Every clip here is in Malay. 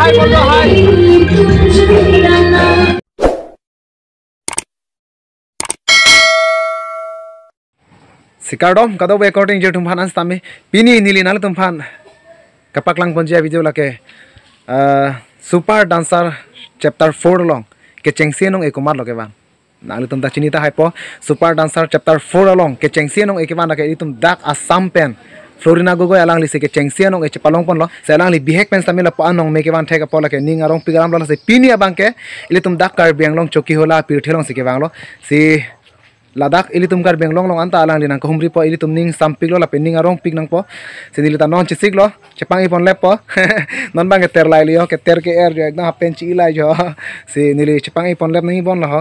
hai bol do hai. Sikardom kado be according je tumpan anstami pini nili nal tumpan kapak lang ponjia video lake super dancer chapter 4 long ke chengsi nong ekumar loke bang nal tum ta chinita hypo super dancer chapter 4 long ke chengsi nong ekiban lake itum dak asam pen Florina gogo alang li se ke chengsi nong e chapalong pon lo se alang li bihek pen stamil pa anong mekeban theka pola ke ning arong pigaram lo se pini abang ke ilitum dak kar biang long choki hola pir thelong se ke bang lo si Ladak ili tum kar benglong long anta alang linang kohumri po ili tum ning sampik lo la pening arong pik nang po sinili ta non chisik lo chepang ipon lep po non bang ter lai liyo ke ter ke er jo ekdam hapen chi ilai jo si nili chepang ipon lep nang ibon lo ho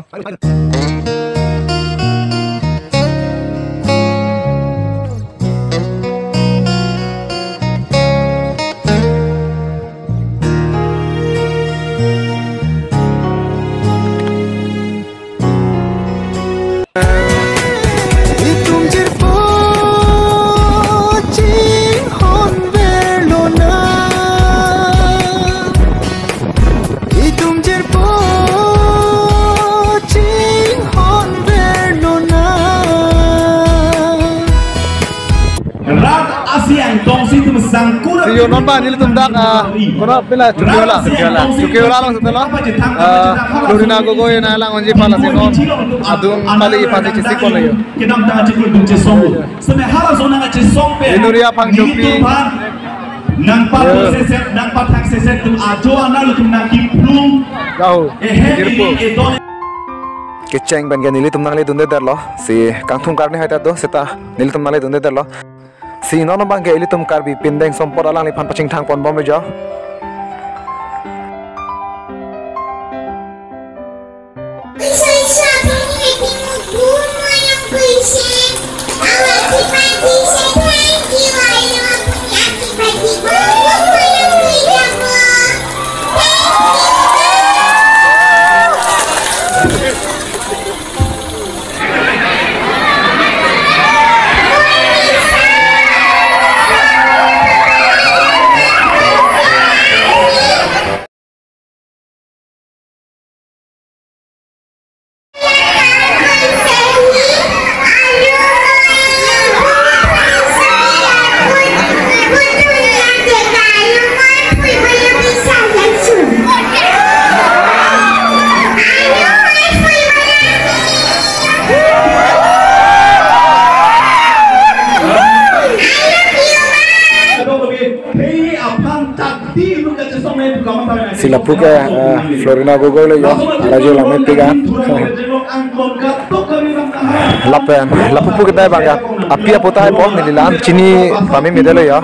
si yo non ba nili tum dak kono pila chukiola long sutelo Florina gogo na lang onji pala se non adung mali ipati chisi ko leyo kinam da chikul dum che song seme hala zona nga che song pe inuria phang chopi nang pa se se nang pa thak se se tum ajo ana lu tum na ki plum gau girpo ke cheng ban ge nili tum nang le dunde derlo si kangthung karne haita do seta nili tum nang le dunde derlo si nono bang ke ilitum karbi pindeng sompor alang li pan paching thang pon bom jo sila puke Florina gogo le yo rajo la metiga lapen lapu puke dai banga apia pota hai pon nilan chini pami medelo yo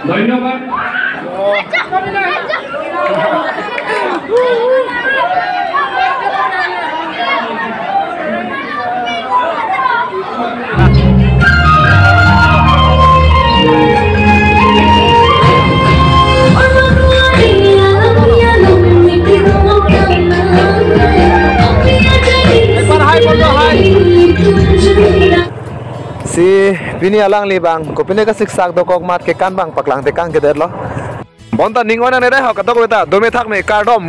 ধন্যবাদ si pini alang li bang ko pini ka siksak do kok mat ke kan bang paklang te kang ke der lo bonta ningona ne dai ha ka to beta do me thak me kardom